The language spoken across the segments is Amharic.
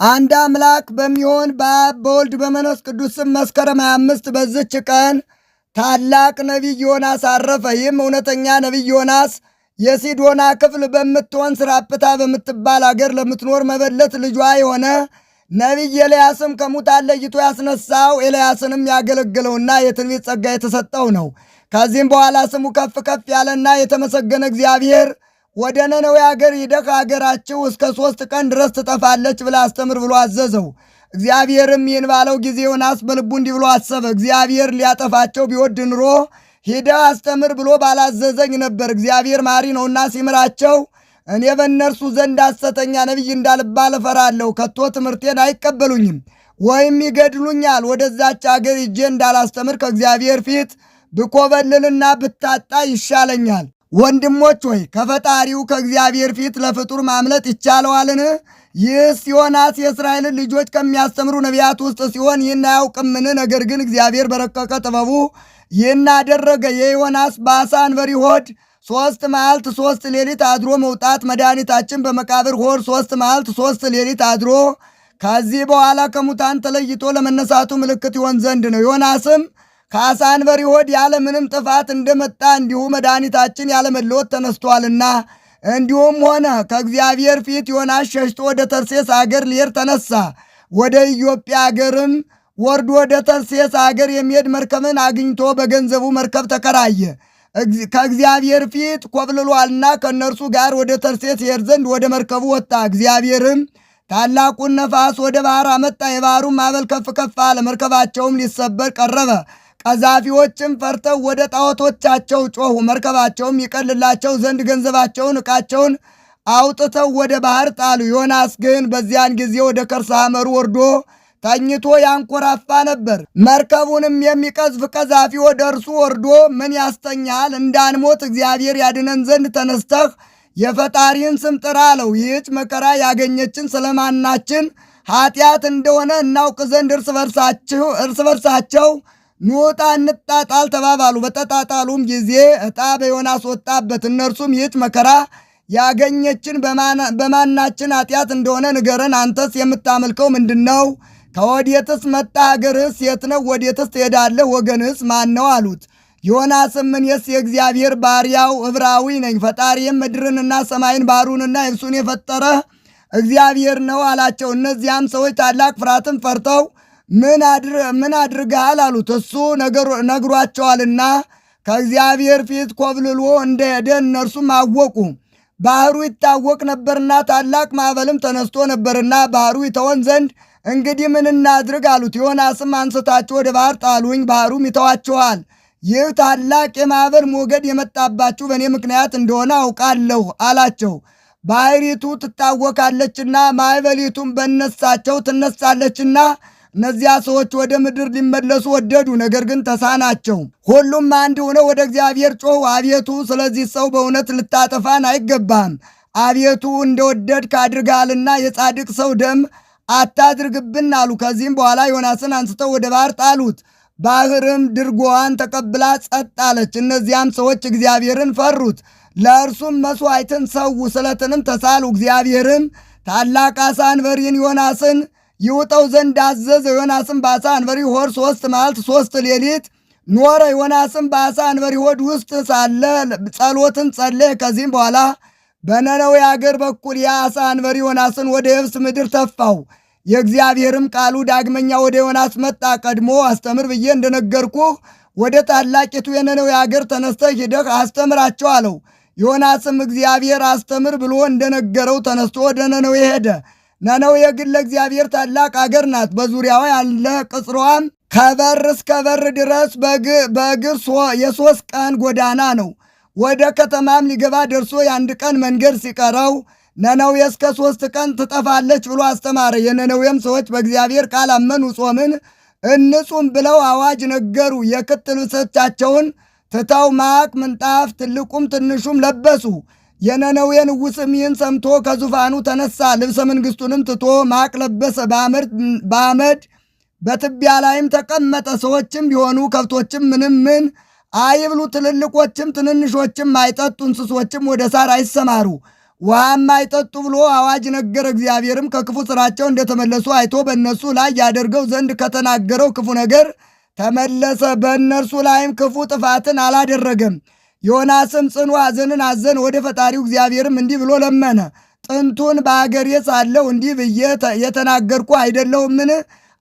አንድ አምላክ በሚሆን በአብ በወልድ በመንፈስ ቅዱስ ስም መስከረም 25 በዝች ቀን ታላቅ ነቢይ ዮናስ አረፈ። ይህም እውነተኛ ነቢይ ዮናስ የሲዶና ክፍል በምትሆን ስራጵታ በምትባል አገር ለምትኖር መበለት ልጇ የሆነ ነቢይ ኤልያስም ከሙታን ለይቶ ያስነሳው ኤልያስንም ያገለግለውና የትንቢት ጸጋ የተሰጠው ነው። ከዚህም በኋላ ስሙ ከፍ ከፍ ያለና የተመሰገነ እግዚአብሔር ወደ ነነዌ አገር ሂደህ አገራችሁ እስከ 3 ቀን ድረስ ትጠፋለች ብለህ አስተምር ብሎ አዘዘው። እግዚአብሔርም ይህን ባለው ጊዜ ዮናስ በልቡ እንዲህ ብሎ አሰበ። እግዚአብሔር ሊያጠፋቸው ቢወድ ኑሮ ሂደህ አስተምር ብሎ ባላዘዘኝ ነበር። እግዚአብሔር ማሪ ነውና ሲምራቸው እኔ በእነርሱ ዘንድ ሐሰተኛ ነቢይ እንዳልባል እፈራለሁ። ከቶ ትምህርቴን አይቀበሉኝም ወይም ይገድሉኛል። ወደዛች አገር ሂጄ እንዳላስተምር ከእግዚአብሔር ፊት ብኮበልልና ብታጣ ይሻለኛል። ወንድሞች ሆይ ከፈጣሪው ከእግዚአብሔር ፊት ለፍጡር ማምለጥ ይቻለዋልን? ይህስ ዮናስ የእስራኤልን ልጆች ከሚያስተምሩ ነቢያት ውስጥ ሲሆን ይህን አያውቅምን? ነገር ግን እግዚአብሔር በረቀቀ ጥበቡ ይህን አደረገ። የዮናስ በዓሣ አንበሪ ሆድ 3 መዓልት 3 ሌሊት አድሮ መውጣት መድኃኒታችን በመቃብር ሆድ 3 መዓልት 3 ሌሊት አድሮ ከዚህ በኋላ ከሙታን ተለይቶ ለመነሳቱ ምልክት ይሆን ዘንድ ነው። ዮናስም ከዓሣ አንበሪ ሆድ ያለ ምንም ጥፋት እንደመጣ እንዲሁ መድኃኒታችን ያለ መለወጥ ተነስቷልና እንዲሁም ሆነ። ከእግዚአብሔር ፊት ዮናስ ሸሽቶ ወደ ተርሴስ አገር ሊሄድ ተነሳ። ወደ ኢዮጵያ አገርም ወርዶ ወደ ተርሴስ አገር የሚሄድ መርከብን አግኝቶ በገንዘቡ መርከብ ተከራየ። ከእግዚአብሔር ፊት ኮብልሏልና ከእነርሱ ጋር ወደ ተርሴስ ይሄድ ዘንድ ወደ መርከቡ ወጣ። እግዚአብሔርም ታላቁን ነፋስ ወደ ባህር አመጣ። የባህሩም ማዕበል ከፍ ከፍ አለ። መርከባቸውም ሊሰበር ቀረበ። ቀዛፊዎችም ፈርተው ወደ ጣዖቶቻቸው ጮኹ። መርከባቸውም ይቀልላቸው ዘንድ ገንዘባቸውን ዕቃቸውን አውጥተው ወደ ባህር ጣሉ። ዮናስ ግን በዚያን ጊዜ ወደ ከርሰ ሐመሩ ወርዶ ተኝቶ ያንኮራፋ ነበር። መርከቡንም የሚቀዝፍ ቀዛፊ ወደ እርሱ ወርዶ ምን ያስተኛል? እንዳንሞት እግዚአብሔር ያድነን ዘንድ ተነስተህ የፈጣሪን ስም ጥራ አለው። ይህች መከራ ያገኘችን ስለማናችን ኃጢአት እንደሆነ እናውቅ ዘንድ እርስ በርሳቸው ኑጣ እንጣጣል ተባባሉ። በተጣጣሉም ጊዜ ዕጣ በዮናስ ወጣበት። እነርሱም ይህች መከራ ያገኘችን በማናችን ኃጢአት እንደሆነ ንገረን። አንተስ የምታመልከው ምንድን ነው? ከወዴትስ መጣ? አገርህስ የት ነው? ወዴትስ ትሄዳለህ? ወገንህስ ማን ነው? አሉት። ዮናስም እኔስ የእግዚአብሔር ባሪያው ዕብራዊ ነኝ። ፈጣሪም ምድርንና ሰማይን ባሕሩንና የብሱን የፈጠረ እግዚአብሔር ነው አላቸው። እነዚያም ሰዎች ታላቅ ፍርሃትን ፈርተው ምን አድርገሃል? አሉት። እሱ ነግሯቸዋልና ከእግዚአብሔር ፊት ኮብልሎ እንደሄደ እነርሱም አወቁ። ባህሩ ይታወቅ ነበርና ታላቅ ማዕበልም ተነስቶ ነበርና ባህሩ ይተወን ዘንድ እንግዲህ ምን እናድርግ? አሉት። ዮናስም አንስታችሁ ወደ ባህር ጣሉኝ፣ ባህሩም ይተዋችኋል። ይህ ታላቅ የማዕበል ሞገድ የመጣባችሁ በእኔ ምክንያት እንደሆነ አውቃለሁ አላቸው። ባህሪቱ ትታወካለችና ማዕበሊቱም በነሳቸው ትነሳለችና እነዚያ ሰዎች ወደ ምድር ሊመለሱ ወደዱ፣ ነገር ግን ተሳናቸው። ሁሉም አንድ ሆነው ወደ እግዚአብሔር ጮኹ። አቤቱ ስለዚህ ሰው በእውነት ልታጠፋን አይገባም። አቤቱ እንደወደድክ አድርገሃልና የጻድቅ ሰው ደም አታድርግብን አሉ። ከዚህም በኋላ ዮናስን አንስተው ወደ ባህር ጣሉት። ባህርም ድርጎዋን ተቀብላ ጸጥ አለች። እነዚያም ሰዎች እግዚአብሔርን ፈሩት፣ ለእርሱም መሥዋዕትን ሰዉ፣ ስለትንም ተሳሉ። እግዚአብሔርም ታላቅ ዓሣ አንበሪን ዮናስን ይውጠው ዘንድ አዘዘ። ዮናስም በዓሣ አንበሪ ሆድ 3 መዓልት 3 ሌሊት ኖረ። ዮናስም በዓሣ አንበሪ ሆድ ውስጥ ሳለ ጸሎትን ጸለየ። ከዚህም በኋላ በነነዌ አገር በኩል የዓሣ አንበሪ ዮናስን ወደ የብስ ምድር ተፋው። የእግዚአብሔርም ቃሉ ዳግመኛ ወደ ዮናስ መጣ። ቀድሞ አስተምር ብዬ እንደነገርኩህ ወደ ታላቂቱ የነነዌ አገር ተነስተህ ሂደህ አስተምራቸው አለው። ዮናስም እግዚአብሔር አስተምር ብሎ እንደነገረው ተነስቶ ወደ ነነዌ ሄደ። ነነዌ ግን ለእግዚአብሔር ታላቅ አገር ናት። በዙሪያዋ ያለ ቅጽሯም ከበር እስከ በር ድረስ በእግር የ3 ቀን ጎዳና ነው። ወደ ከተማም ሊገባ ደርሶ የ1 ቀን መንገድ ሲቀረው ነነዌ እስከ 3 ቀን ትጠፋለች ብሎ አስተማረ። የነነዌም ሰዎች በእግዚአብሔር ቃል አመኑ። ጾምን እንጹም ብለው አዋጅ ነገሩ። የክት ልብሶቻቸውን ትተው ማቅ ምንጣፍ ትልቁም ትንሹም ለበሱ። የነነዌ ንጉሥም ይህን ሰምቶ ከዙፋኑ ተነሳ። ልብሰ መንግሥቱንም ትቶ ማቅ ለበሰ። በአመድ በትቢያ ላይም ተቀመጠ። ሰዎችም ቢሆኑ ከብቶችም ምን አይብሉ፣ ትልልቆችም ትንንሾችም አይጠጡ፣ እንስሶችም ወደ ሳር አይሰማሩ፣ ውሃም አይጠጡ ብሎ አዋጅ ነገረ። እግዚአብሔርም ከክፉ ስራቸው እንደተመለሱ አይቶ በእነሱ ላይ ያደርገው ዘንድ ከተናገረው ክፉ ነገር ተመለሰ። በእነርሱ ላይም ክፉ ጥፋትን አላደረገም። ዮናስም ጽኑ ሐዘንን አዘነ። ወደ ፈጣሪው እግዚአብሔርም እንዲህ ብሎ ለመነ። ጥንቱን በአገሬ ሳለሁ እንዲህ ብዬ የተናገርኩ አይደለሁምን?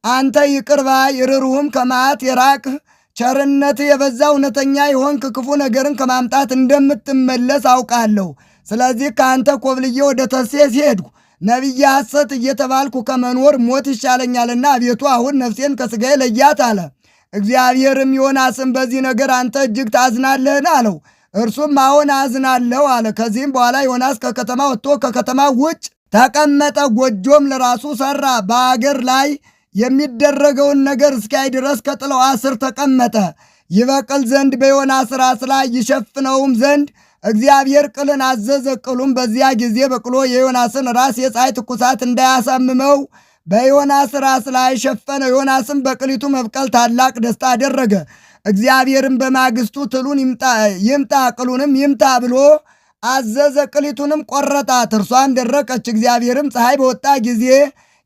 አንተ ይቅር ባይ ርኅሩህም ከመዓት የራቅህ ቸርነት የበዛ እውነተኛ የሆንክ ክፉ ነገርን ከማምጣት እንደምትመለስ አውቃለሁ። ስለዚህ ከአንተ ኮብልዬ ወደ ተርሴስ ሄድኩ። ነቢየ ሐሰት እየተባልኩ ከመኖር ሞት ይሻለኛልና አቤቱ አሁን ነፍሴን ከሥጋዬ ለያት አለ። እግዚአብሔርም ዮናስን በዚህ ነገር አንተ እጅግ ታዝናለህን? አለው። እርሱም አዎን አዝናለሁ አለ። ከዚህም በኋላ ዮናስ ከከተማ ወጥቶ ከከተማ ውጭ ተቀመጠ። ጎጆም ለራሱ ሠራ። በአገር ላይ የሚደረገውን ነገር እስኪያይ ድረስ ከጥላዋ ስር ተቀመጠ። ይበቅል ዘንድ በዮናስ ራስ ላይ ይሸፍነውም ዘንድ እግዚአብሔር ቅልን አዘዘ። ቅሉም በዚያ ጊዜ በቅሎ የዮናስን ራስ የፀሐይ ትኩሳት እንዳያሳምመው በዮናስ ራስ ላይ ሸፈነ። ዮናስም በቅሊቱ መብቀል ታላቅ ደስታ አደረገ። እግዚአብሔርም በማግስቱ ትሉን ይምጣ ቅሉንም ይምታ ብሎ አዘዘ። ቅሊቱንም ቆረጣት፣ እርሷም ደረቀች። እግዚአብሔርም ፀሐይ በወጣ ጊዜ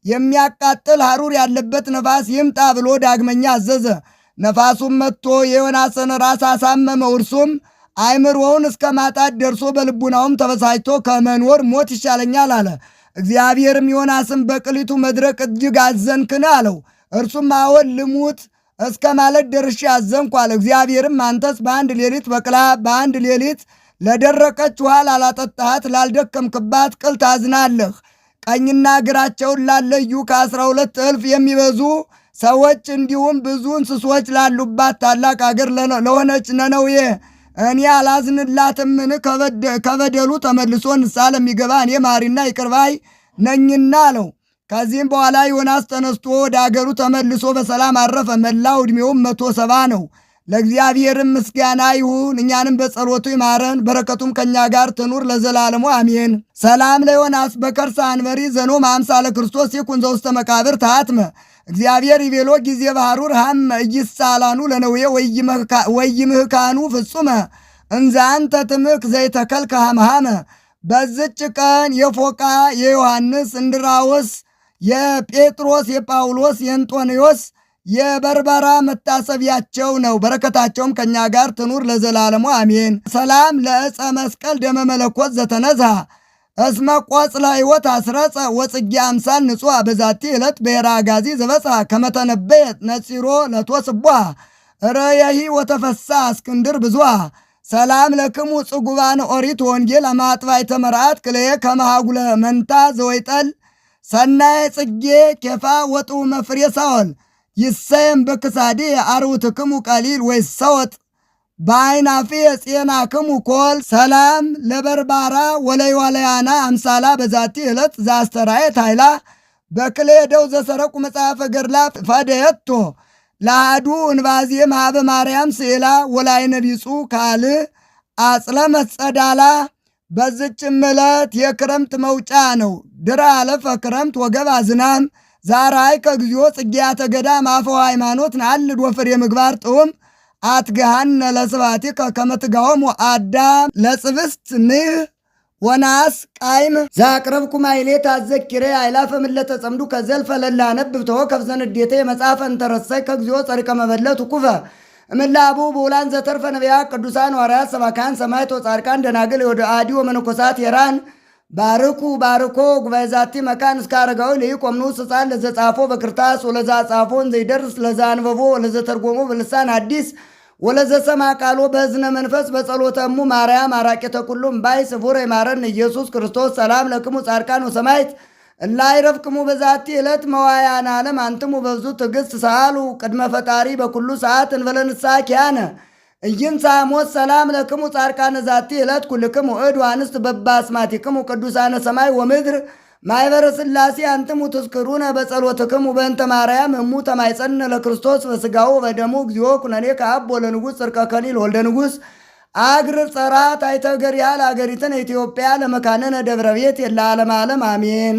የሚያቃጥል ሐሩር ያለበት ነፋስ ይምጣ ብሎ ዳግመኛ አዘዘ። ነፋሱም መጥቶ የዮናስን ራስ አሳመመው። እርሱም አእምሮውን እስከ ማጣት ደርሶ በልቡናውም ተበሳጭቶ ከመኖር ሞት ይሻለኛል አለ። እግዚአብሔርም ዮናስን በቅሊቱ መድረቅ እጅግ አዘንክን? አለው። እርሱም አዎን ልሙት እስከ ማለት ደርሼ አዘንኩ አለ። እግዚአብሔርም አንተስ በአንድ ሌሊት በቅላ በአንድ ሌሊት ለደረቀች ውሃ ላላጠጣሃት ላልደከምክባት ቅል ታዝናለህ። ቀኝና እግራቸውን ላለዩ ከ12 እልፍ የሚበዙ ሰዎች እንዲሁም ብዙ እንስሶች ላሉባት ታላቅ አገር ለሆነች ነነዌ እኔ አላዝንላትምን? ከበደሉ ተመልሶ ንስሐ ለሚገባ እኔ መሐሪና ይቅር ባይ ነኝና አለው። ከዚህም በኋላ ዮናስ ተነስቶ ወደ አገሩ ተመልሶ በሰላም አረፈ። መላው ዕድሜውም 170 ነው። ለእግዚአብሔርም ምስጋና ይሁን፣ እኛንም በጸሎቱ ይማረን፣ በረከቱም ከእኛ ጋር ትኑር ለዘላለሙ አሜን። ሰላም ለዮናስ በከርሰ አንበሪ ዘኖም አምሳለ ክርስቶስ ይኩን ዘውስተ መቃብር ተአትመ እግዚአብሔር ይቤሎ ጊዜ ባህሩር ሃመ እይሳላኑ ለነዌ ወይምህካኑ ፍጹመ እንዘ አንተ ትምክ ዘይተከልከ ሃመሃመ። በዝች ቀን የፎቃ የዮሐንስ እንድራዎስ የጴጥሮስ የጳውሎስ የእንጦንዮስ የበርበራ መታሰቢያቸው ነው። በረከታቸውም ከእኛ ጋር ትኑር ለዘላለሙ አሜን። ሰላም ለዕፀ መስቀል ደመ መለኮት ዘተነዝሃ እስመ ቆጽለ ሕይወት አስረጸ ወጽጌ አምሳል ንጹሕ በዛቲ ዕለት ብሔረ አጋዚ ዘበጽሐ ከመተነበየት ነጺሮ ለቶስቧ ረየሂ ወተፈሳ እስክንድር ብዙሃ። ሰላም ለክሙ ጽጉባን ኦሪት ወንጌል አማጥባይተ መርዓት ክልኤ ከመሃጉለ መንታ ዘወይጠል ሰናየ ጽጌ ኬፋ ወጡ መፍሬ ሳወል ይሰየም በክሳዴ አርውትክሙ ቀሊል ወይሰወጥ በአይናፌ ጼናክሙ ኮል። ሰላም ለበርባራ ወለይዋለያና አምሳላ በዛቲ ዕለት ዘአስተርአየት ኃይላ በክሌ ደው ዘሰረቁ መጽሐፈ ገድላ ፈደየቶ ለአሐዱ እንባዜ ማኅበ ማርያም ስዕላ ወላይነ ቢጹ ካልእ አጽለመት ጸዳላ። በዝችም ዕለት የክረምት መውጫ ነው። ድረ አለፈ ክረምት ወገባ ዝናም ዛራይ ከግዚኦ ጽጌያተ ገዳም አፈው ሃይማኖት ናልድ ወፍሬ ምግባር ጥዑም አትገሃነ ለስባቲከ ከመ ትጋሆሙ አዳም ለጽብስት ንህ ወናስ ቃይም ዛቅረብኩ ማይሌት አዘኪሬ አይላፈ ምለተ ጸምዱ ከዘልፈ ለላነብብ ተወከፍ ዘንዴቴ መጽሐፈ እንተረሰይ ከግዚኦ ጸሪቀ መበለት ኩፈ እምላቡ በውላን ዘተርፈ ነቢያት ቅዱሳን ሐዋርያት ሰባካን ሰማዕታት ወጻድቃን ደናግል ወደ አዲ ወመነኮሳት የራን ባርኩ ባርኮ ጉባኤ ዛቲ መካን እስከ አረጋዊ ለይቆምኑ ሕፃን ለዘጻፎ በክርታስ ወለዛ ጻፎን ዘይደርስ ለዛ አንበቦ ወለዘ ተርጎሞ በልሳን አዲስ ወለዘ ሰማ ቃሎ በእዝነ መንፈስ በጸሎተሙ ማርያም አራቄተ ኩሉም ባይ ስፉር የማረን ኢየሱስ ክርስቶስ። ሰላም ለክሙ ጻድቃን ወሰማዕት ላይ ረፍቅሙ በዛቲ ዕለት መዋያን ዓለም አንትሙ በብዙ ትዕግሥት ሰአሉ ቅድመ ፈጣሪ በኩሉ ሰዓት እንበለ ንስሐ ኪያነ ኢይንሣሞት። ሰላም ለክሙ ጻድቃነ ዛቲ ዕለት ኩልክሙ እድ አንስት በባስማቲክሙ ቅዱሳነ ሰማይ ወምድር ማኅበረ ሥላሴ አንትሙ ትዝክሩነ በጸሎትክሙ በእንተ ማርያም እሙ ተማይጸነ ለክርስቶስ በሥጋው በደሙ እግዚኦ ኩነኔ ከአብ ወለንጉሥ ጽርቀ ከሊል ወልደ ንጉሥ አግር ጸራት አይተገር ያህል አገሪትን ኢትዮጵያ ለመካነነ ደብረ ቤት የለ ዓለም ዓለም አሜን።